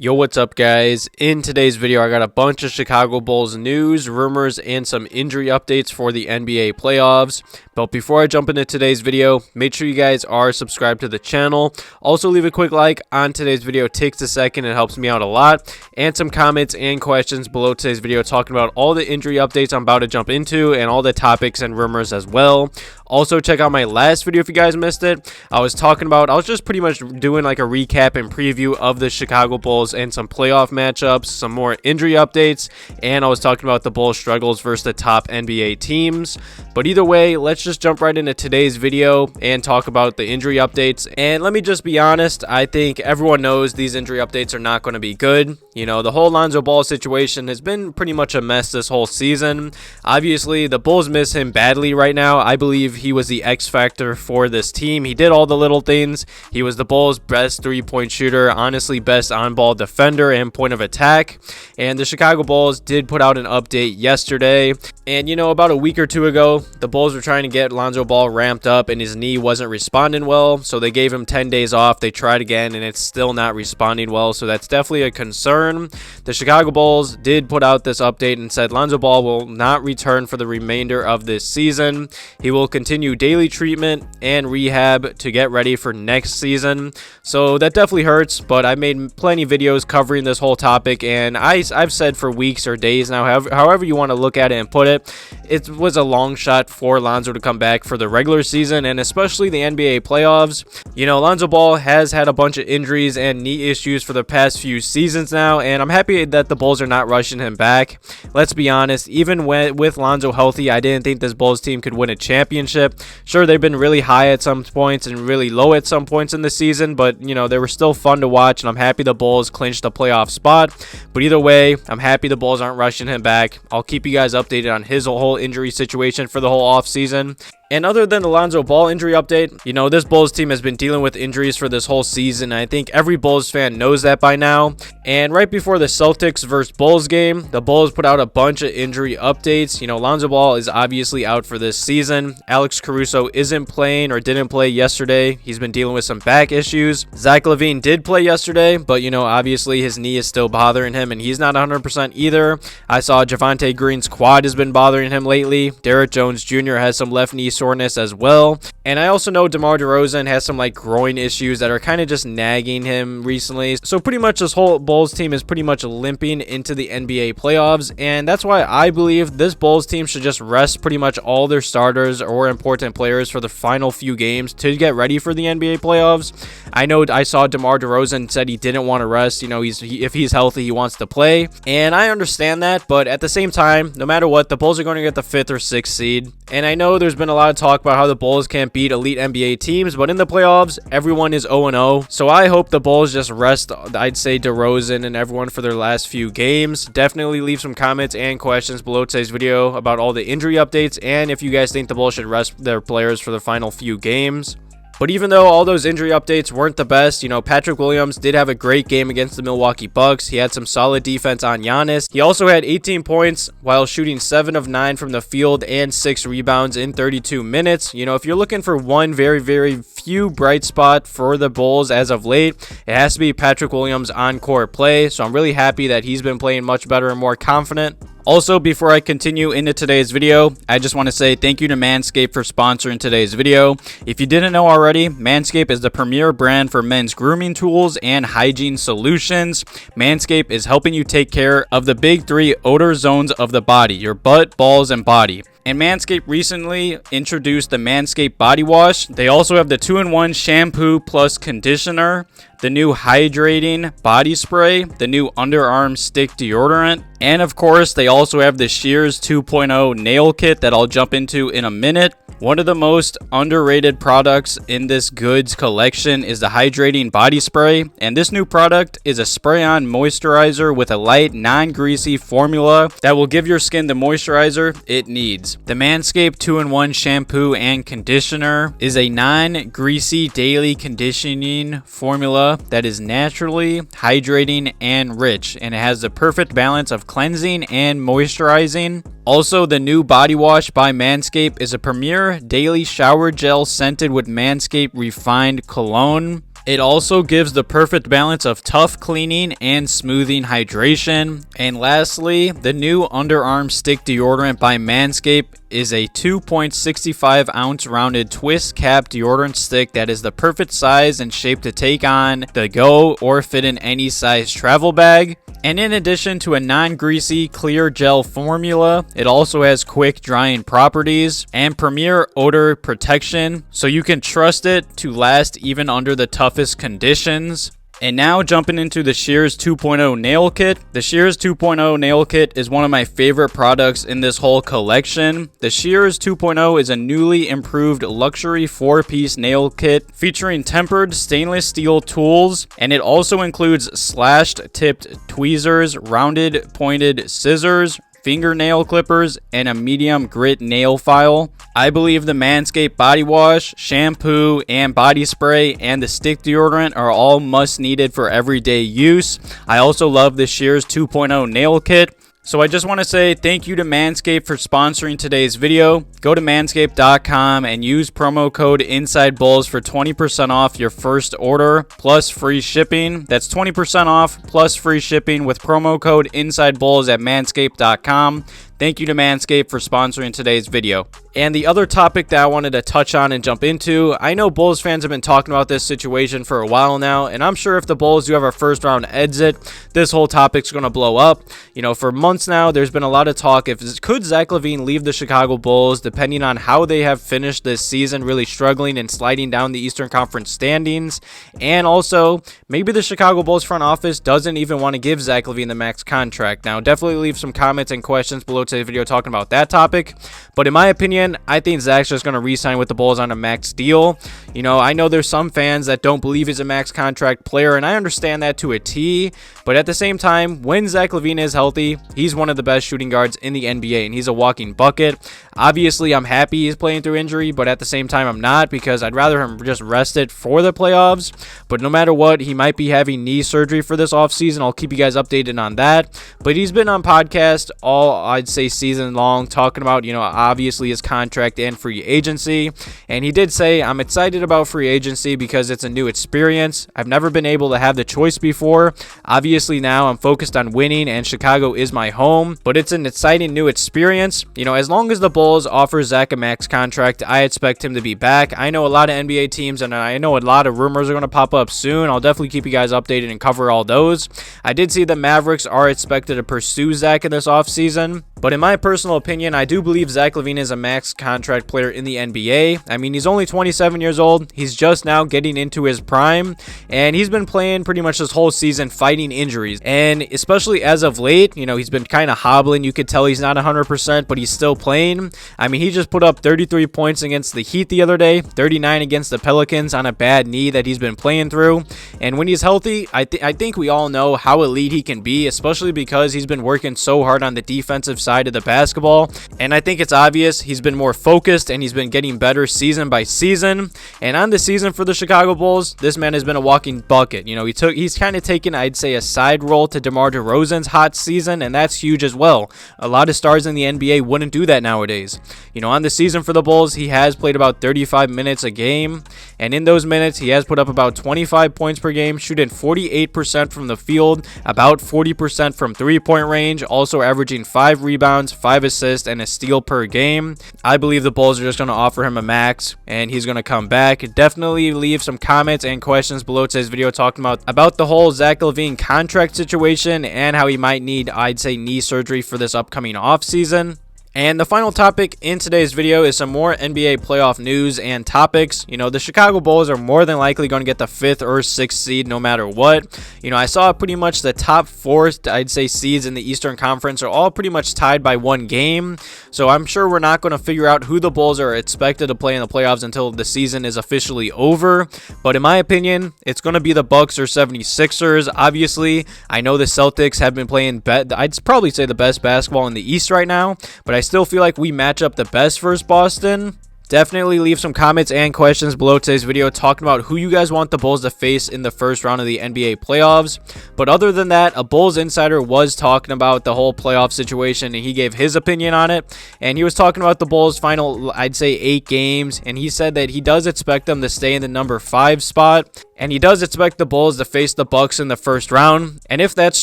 Yo, what's up guys? In today's video I got a bunch of Chicago Bulls news, rumors, and some injury updates for the NBA playoffs. But before I jump into today's video, make sure you guys are subscribed to the channel. Also leave a quick like on today's video, it takes a second, it helps me out a lot. And some comments and questions below today's video talking about all the injury updates I'm about to jump into and all the topics and rumors as well. Also check out my last video if you guys missed it. I was just pretty much doing like a recap and preview of the Chicago Bulls and some playoff matchups, some more injury updates, and I was talking about the Bulls struggles versus the top NBA teams. But either way, let's just jump right into today's video and talk about the injury updates. And let me just be honest, I think everyone knows these injury updates are not going to be good. You know, the whole Lonzo Ball situation has been pretty much a mess this whole season. Obviously, the Bulls miss him badly right now. I believe he was the X factor for this team. He did all the little things. He was the Bulls' best three-point shooter, honestly best on-ball defender and point of attack. And the Chicago Bulls did put out an update yesterday. And you know, about a week or two ago, the Bulls were trying to get Lonzo Ball ramped up and his knee wasn't responding well. So they gave him 10 days off. They tried again and it's still not responding well. So that's definitely a concern. The Chicago Bulls did put out this update and said Lonzo Ball will not return for the remainder of this season. He will continue daily treatment and rehab to get ready for next season. So that definitely hurts, but I made plenty of videos covering this whole topic, and I've said for weeks or days now, however you want to look at it and put it, it was a long shot for Lonzo to come back for the regular season and especially the NBA playoffs. You know, Lonzo Ball has had a bunch of injuries and knee issues for the past few seasons now, and I'm happy that the Bulls are not rushing him back. Let's be honest, even with Lonzo healthy, I didn't think this Bulls team could win a championship. Sure, they've been really high at some points and really low at some points in the season, but you know, they were still fun to watch, and I'm happy the Bulls clinched a playoff spot. But either way, I'm happy the Bulls aren't rushing him back. I'll keep you guys updated on his whole injury situation for the whole offseason. And other than the Lonzo Ball injury update, you know, this Bulls team has been dealing with injuries for this whole season. I think every Bulls fan knows that by now. And right before the Celtics versus Bulls game, the Bulls put out a bunch of injury updates. You know, Lonzo Ball is obviously out for this season. Alex Caruso isn't playing or didn't play yesterday. He's been dealing with some back issues. Zach LaVine did play yesterday, but you know, obviously his knee is still bothering him and he's not 100% either. I saw Javonte Green's quad has been bothering him lately. Derrick Jones Jr. has some left knee soreness as well. And I also know DeMar DeRozan has some like groin issues that are kind of just nagging him recently. So pretty much this whole Bulls team is pretty much limping into the NBA playoffs, and that's why I believe this Bulls team should just rest pretty much all their starters or important players for the final few games to get ready for the NBA playoffs. I know I saw DeMar DeRozan said he didn't want to rest. You know, if he's healthy, he wants to play, and I understand that, but at the same time, no matter what, the Bulls are going to get the 5th or 6th seed. And I know there's been a lot of talk about how the Bulls can't beat elite NBA teams, but in the playoffs, everyone is 0-0. So I hope the Bulls just rest, I'd say, DeRozan and everyone for their last few games. Definitely leave some comments and questions below today's video about all the injury updates and if you guys think the Bulls should rest their players for the final few games. But even though all those injury updates weren't the best, you know, Patrick Williams did have a great game against the Milwaukee Bucks. He had some solid defense on Giannis. He also had 18 points while shooting 7 of 9 from the field and 6 rebounds in 32 minutes. You know, if you're looking for one very few bright spot for the Bulls as of late, it has to be Patrick Williams' on-court play. So I'm really happy that he's been playing much better and more confident. Also, before I continue into today's video, I just want to say thank you to Manscape for sponsoring today's video. If you didn't know already, Manscape is the premier brand for men's grooming tools and hygiene solutions. Manscape is helping you take care of the big 3 odor zones of the body: your butt, balls, and body. And Manscaped recently introduced the Manscaped Body Wash. They also have the 2-in-1 shampoo plus conditioner, the new hydrating body spray, the new underarm stick deodorant, and of course, they also have the Shears 2.0 nail kit that I'll jump into in a minute. One of the most underrated products in this goods collection is the hydrating body spray, and this new product is a spray-on moisturizer with a light, non-greasy formula that will give your skin the moisturizer it needs. The Manscaped 2-in-1 shampoo and conditioner is a non-greasy daily conditioning formula that is naturally hydrating and rich, and it has the perfect balance of cleansing and moisturizing. Also, the new body wash by Manscaped is a premier daily shower gel scented with Manscaped Refined Cologne. It also gives the perfect balance of tough cleaning and smoothing hydration. And lastly, the new underarm stick deodorant by Manscape is a 2.65 ounce rounded twist cap deodorant stick that is the perfect size and shape to take on the go or fit in any size travel bag. And in addition to a non-greasy clear gel formula, it also has quick drying properties and premier odor protection, so you can trust it to last even under the toughest conditions. And now jumping into the Shears 2.0 nail kit. The Shears 2.0 nail kit is one of my favorite products in this whole collection. The Shears 2.0 is a newly improved luxury 4-piece nail kit featuring tempered stainless steel tools, and it also includes slashed tipped tweezers, rounded pointed scissors, fingernail clippers, and a medium grit nail file. I believe the Manscaped body wash, shampoo, and body spray and the stick deodorant are all must needed for everyday use. I also love the Shears 2.0 nail kit. So I just want to say thank you to Manscaped for sponsoring today's video. Go to manscaped.com and use promo code InsideBulls for 20% off your first order plus free shipping. That's 20% off plus free shipping with promo code InsideBulls at manscaped.com. Thank you to Manscaped for sponsoring today's video. And the other topic that I wanted to touch on and jump into, I know Bulls fans have been talking about this situation for a while now, and I'm sure if the Bulls do have a first round exit, this whole topic's going to blow up. You know, for months now, there's been a lot of talk. Could Zach LaVine leave the Chicago Bulls, depending on how they have finished this season, really struggling and sliding down the Eastern Conference standings. And also, maybe the Chicago Bulls front office doesn't even want to give Zach LaVine the max contract. Now, definitely leave some comments and questions below today's video talking about that topic. But in my opinion, I think Zach's just going to re-sign with the Bulls on a max deal. You know, I know there's some fans that don't believe he's a max contract player, and I understand that to a T. But at the same time, when Zach LaVine is healthy, he's one of the best shooting guards in the NBA, and he's a walking bucket. Obviously, I'm happy he's playing through injury, but at the same time, I'm not, because I'd rather him just rest it for the playoffs. But no matter what, he might be having knee surgery for this offseason. I'll keep you guys updated on that. But he's been on podcast all, I'd say, season long, talking about, you know, obviously his contract and free agency. And he did say, I'm excited about free agency because it's a new experience. I've never been able to have the choice before. Obviously now I'm focused on winning and Chicago is my home, but it's an exciting new experience. You know, as long as the Bulls offer Zach a max contract, I expect him to be back. I know a lot of NBA teams and I know a lot of rumors are going to pop up soon. I'll definitely keep you guys updated and cover all those. I did see the Mavericks are expected to pursue Zach in this offseason, but in my personal opinion, I do believe Zach LaVine is a max contract player in the NBA. I mean, he's only 27 years old. He's just now getting into his prime, and he's been playing pretty much this whole season fighting injuries. And especially as of late, you know, he's been kind of hobbling. You could tell he's not 100%, but he's still playing. I mean, he just put up 33 points against the Heat the other day, 39 against the Pelicans on a bad knee that he's been playing through. And when he's healthy, I think we all know how elite he can be, especially because he's been working so hard on the defensive side of the basketball. And I think it's obvious he's been more focused and he's been getting better season by season. And on the season for the Chicago Bulls, this man has been a walking bucket. You know, he's kind of taken, I'd say, a side role to DeMar DeRozan's hot season, and that's huge as well. A lot of stars in the NBA wouldn't do that nowadays. You know, on the season for the Bulls, he has played about 35 minutes a game, and in those minutes, he has put up about 25 points per game, shooting 48% from the field, about 40% from three-point range, also averaging 5 rebounds, 5 assists, and a steal per game. I believe the Bulls are just going to offer him a max, and he's going to come back. Definitely leave some comments and questions below today's video talking about the whole Zach LaVine contract situation and how he might need, I'd say, knee surgery for this upcoming offseason. And the final topic in today's video is some more NBA playoff news and topics. You know, the Chicago Bulls are more than likely going to get the 5th or 6th seed no matter what. You know, I saw pretty much the top 4, I'd say, seeds in the Eastern Conference are all pretty much tied by 1 game. So I'm sure we're not going to figure out who the Bulls are expected to play in the playoffs until the season is officially over. But in my opinion, it's going to be the Bucks or 76ers. Obviously, I know the Celtics have been playing, I'd probably say, the best basketball in the East right now. But I still feel like we match up the best versus Boston. Definitely leave some comments and questions below today's video talking about who you guys want the Bulls to face in the first round of the NBA playoffs. But other than that, a Bulls insider was talking about the whole playoff situation, and he gave his opinion on it. And he was talking about the Bulls' final, I'd say, 8 games, and he said that he does expect them to stay in the number 5 spot. and he does expect the Bulls to face the Bucks in the first round. And if that's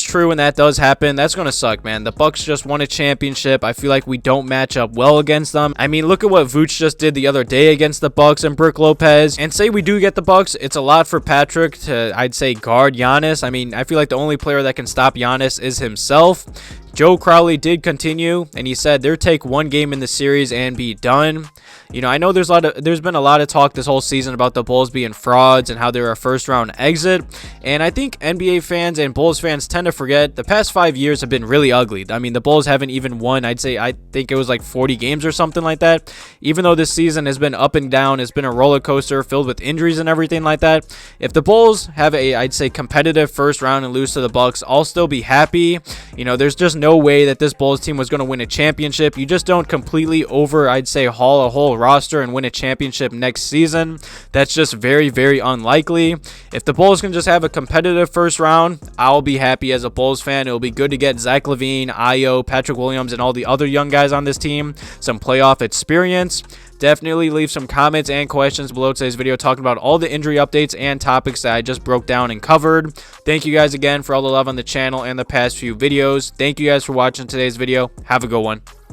true and that does happen, that's going to suck, man. The Bucks just won a championship. I feel like we don't match up well against them. I mean, look at what Vooch just did the other day against the Bucks and Brook Lopez. And say we do get the Bucks, it's a lot for Patrick to, I'd say, guard Giannis. I mean, I feel like the only player that can stop Giannis is himself. Joe Crowley did continue, and he said they'll take one game in the series and be done. You know, I know there's been a lot of talk this whole season about the Bulls being frauds and how they're a first-round exit. And I think NBA fans and Bulls fans tend to forget the past 5 years have been really ugly. I mean, the Bulls haven't even won, I think it was like 40 games or something like that. Even though this season has been up and down, it's been a roller coaster filled with injuries and everything like that. If the Bulls have a, I'd say, competitive first round and lose to the Bucks, I'll still be happy. You know, there's just no way that this Bulls team was going to win a championship. You just don't completely I'd say, haul a whole roster and win a championship next season. That's just very, very unlikely. If the Bulls can just have a competitive first round, I'll be happy as a Bulls fan. It'll be good to get Zach LaVine, Ayo, Patrick Williams, and all the other young guys on this team some playoff experience. Definitely leave some comments and questions below today's video talking about all the injury updates and topics that I just broke down and covered. Thank you guys again for all the love on the channel and the past few videos. Thank you guys for watching today's video. Have a good one.